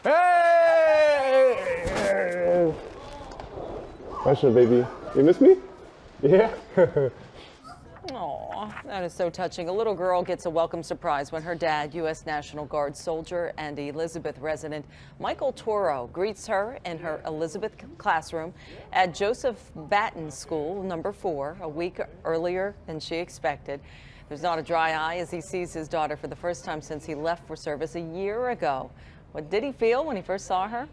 Hey! Russia, baby. You miss me? Yeah? Aw, that is so touching. A little girl gets a welcome surprise when her dad, U.S. National Guard soldier and Elizabeth resident Michael Toro, greets her in her Elizabeth classroom at Joseph Batten School, number 4, a week earlier than she expected. There's not a dry eye as he sees his daughter for the first time since he left for service a year ago. What did he feel when he first saw her?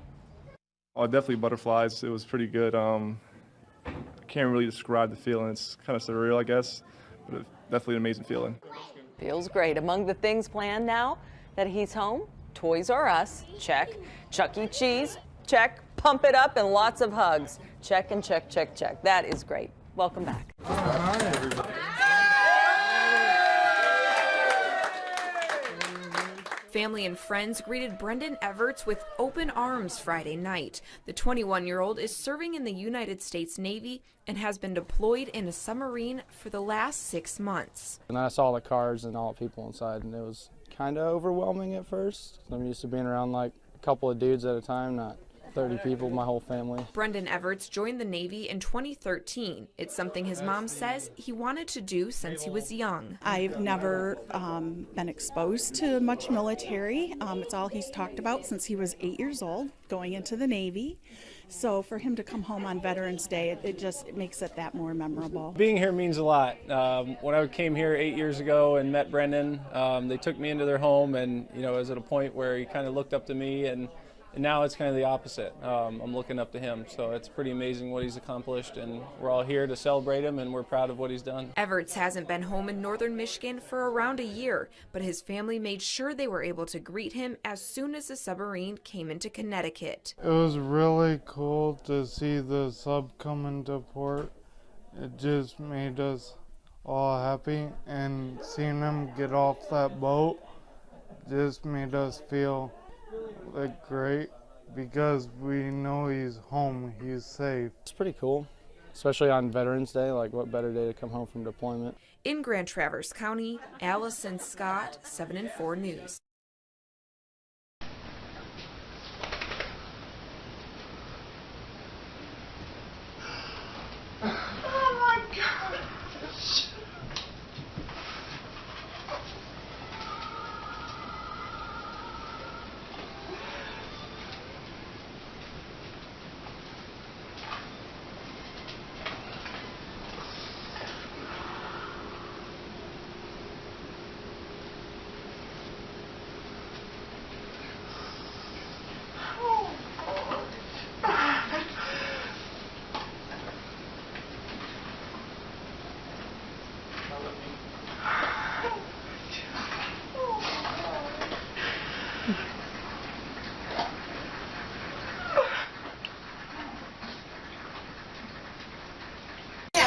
Oh, definitely butterflies. It was pretty good. I can't really describe the feeling. It's kind of surreal, I guess, but definitely an amazing feeling. Feels great. Among the things planned now that he's home, Toys R Us, check. Chuck E. Cheese, check. Pump it up and lots of hugs. Check and check, check, check. That is great. Welcome back. Hi, everybody. Family and friends greeted Brendan Everts with open arms Friday night. The 21-year-old is serving in the United States Navy and has been deployed in a submarine for the last 6 months. And then I saw the cars and all the people inside, and it was kind of overwhelming at first. I'm used to being around like a couple of dudes at a time, not 30 people, my whole family. Brendan Everts joined the Navy in 2013. It's something his mom says he wanted to do since he was young. I've never been exposed to much military. It's all he's talked about since he was 8 years old, going into the Navy. So for him to come home on Veterans Day, it makes it that more memorable. Being here means a lot. When I came here 8 years ago and met Brendan, they took me into their home, and it was at a point where he kind of looked up to me, and now it's kind of the opposite. I'm looking up to him, so it's pretty amazing what he's accomplished, and we're all here to celebrate him, and we're proud of what he's done. Everts hasn't been home in northern Michigan for around a year, but his family made sure they were able to greet him as soon as the submarine came into Connecticut. It was really cool to see the sub come into port. It just made us all happy, and seeing him get off that boat just made us feel like great, because we know he's home, he's safe. It's pretty cool, especially on Veterans Day. Like, what better day to come home from deployment? In Grand Traverse County, Allison Scott, 7 and 4 News.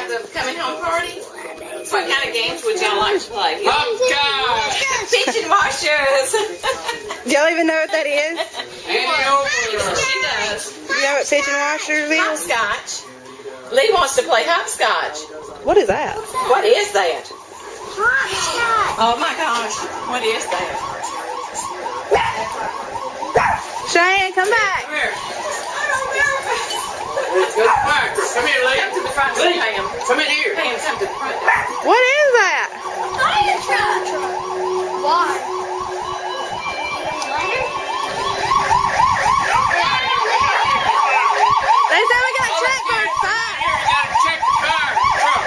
The coming home party? What kind of games would y'all like to play? Hopscotch! Pigeon washers! Y'all even know what that is? She does. You know what pigeon washers is? Hopscotch. Lee wants to play hopscotch. What is that? What is that? Oh my gosh. What is that? Cheyenne, come back. Come here. Come here, Lee. Come to the front. Lee, Pam. Come in here. Pam, come to the front. What is that? Fire truck. Water. They said we got to check for fire. We got to check the fire truck.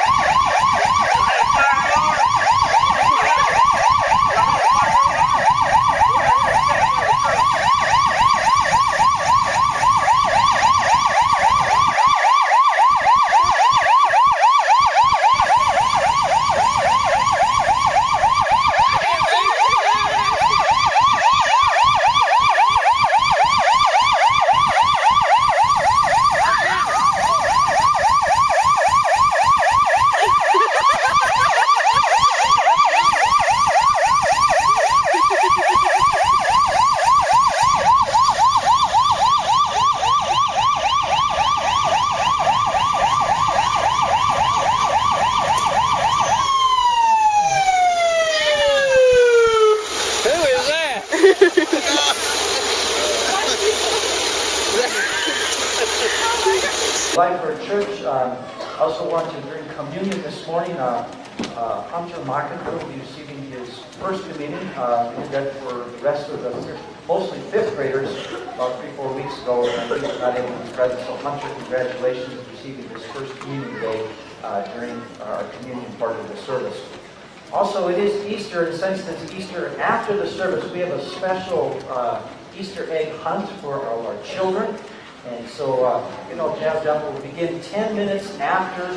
I also want to bring communion this morning. Hunter Market will be receiving his first communion. We did that for the rest of the mostly fifth graders about 3-4 weeks ago, and he was not able to be present. So Hunter, congratulations on receiving his first communion today during our communion part of the service. Also, it is Easter, in the sense that it's Easter after the service. We have a special Easter egg hunt for our children. And so, Jazz Jump will begin 10 minutes after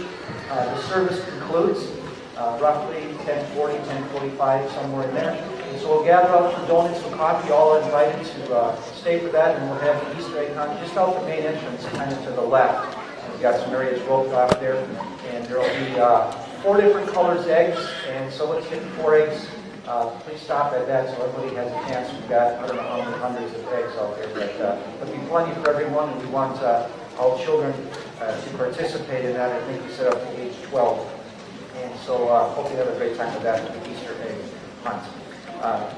the service concludes, roughly 10:40, 10:45, somewhere in there. And so we'll gather up for donuts and coffee. All are invited to stay for that, and we'll have the Easter egg hunt just out the main entrance, kind of to the left. And we've got some areas roped off there, and there will be 4 different colors eggs, and so let's get 4 eggs. Please stop at that so everybody has a chance. We've got, I don't know how many hundreds of eggs out there, but there'll be plenty for everyone, and we want all children to participate in that. I think we set up to age 12. And so hope you have a great time with that, with the Easter egg hunt.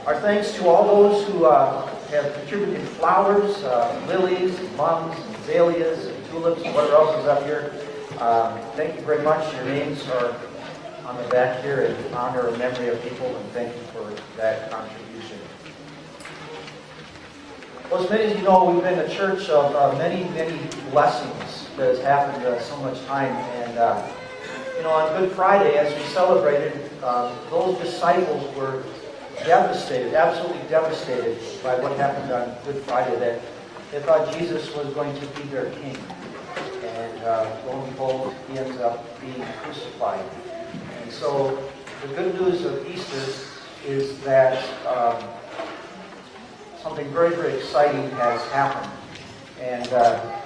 Our thanks to all those who have contributed flowers, lilies, mums, azaleas, and tulips, and whatever else is up here. Thank you very much. Your names are on the back here in honor and memory of people, and thank you for that contribution. Well, as many as you know, we've been a church of many, many blessings that has happened so much time. And, on Good Friday, as we celebrated, those disciples were devastated, absolutely devastated by what happened on Good Friday, that they thought Jesus was going to be their king. And lo and behold, he ends up being crucified. So the good news of Easter is that something very, very exciting has happened. And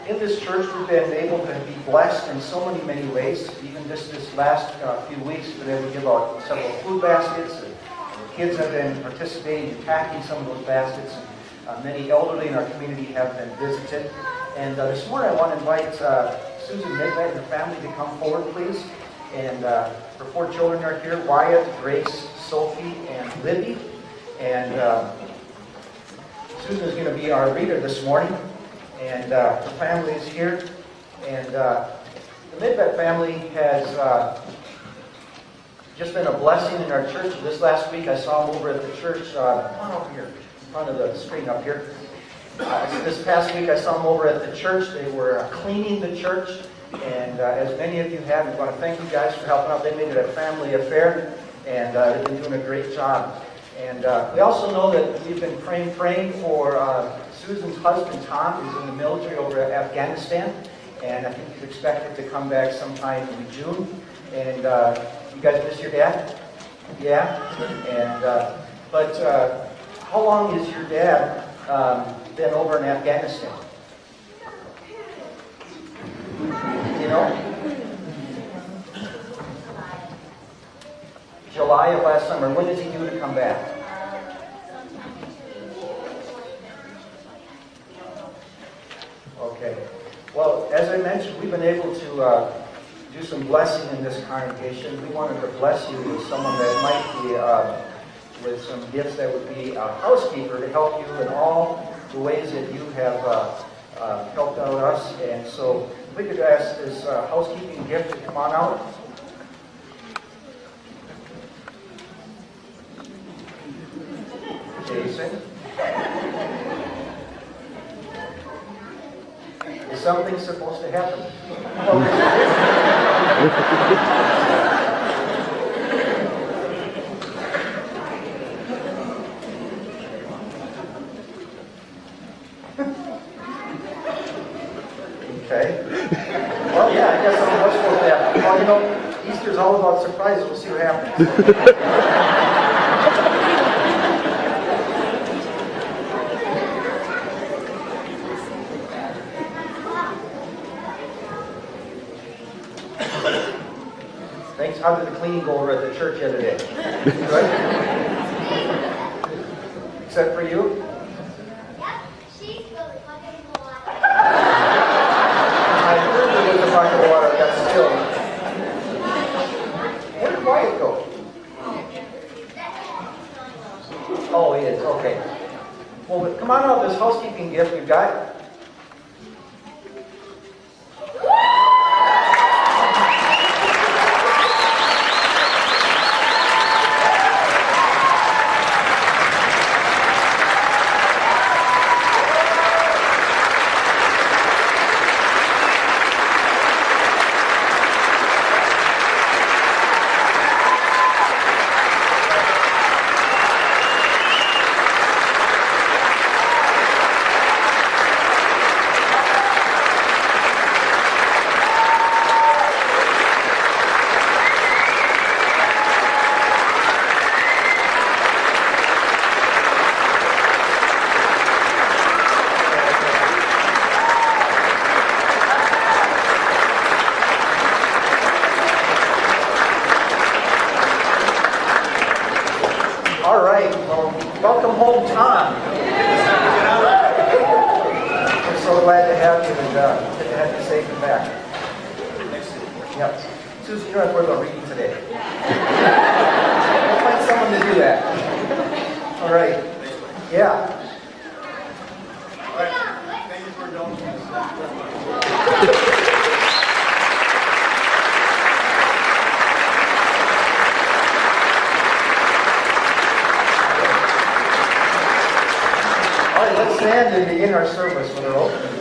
in this church, we've been able to be blessed in so many, many ways. Even just this last few weeks, we've been able to give out several food baskets. And the kids have been participating in packing some of those baskets. And many elderly in our community have been visited. And this morning, I want to invite Susan Midnight and her family to come forward, please. And her 4 children are here: Wyatt, Grace, Sophie, and Libby. And Susan is going to be our reader this morning. And her family is here. And the Midvet family has just been a blessing in our church. This last week, I saw them over at the church. Come on over here, in front of the screen up here. This past week, I saw them over at the church. They were cleaning the church. And as many of you have, we want to thank you guys for helping out. They made it a family affair, and they've been doing a great job. And we also know that we've been praying for Susan's husband, Tom, who's in the military over at Afghanistan. And I think he's expected to come back sometime in June. And you guys miss your dad? Yeah? And but how long has your dad been over in Afghanistan? You know? July of last summer. When is he due to come back? Okay. Well, as I mentioned, we've been able to do some blessing in this congregation. We wanted to bless you with someone that might be with some gifts that would be a housekeeper to help you in all the ways that you have helped out us. And so we could ask this housekeeping gift to come on out. Jason. Is something supposed to happen? Okay. Well, yeah, I guess something was supposed to happen. Well, Easter's all about surprises. We'll see what happens. Thanks. How did the cleaning go over at the church the other day? Good? Except for you? I heard there was a bucket of water that got spilled. Where did Wyatt go? Oh, he is. Okay. Well, come on out. This housekeeping gift we've got. Welcome home, Tom. We're so glad to have you, and good to have you safe and back. Yep. Susan, you don't have to worry about reading today. We'll find someone to do that. All right. Yeah. All right. Thank you for indulging us. All right, let's stand and begin our service with our opening.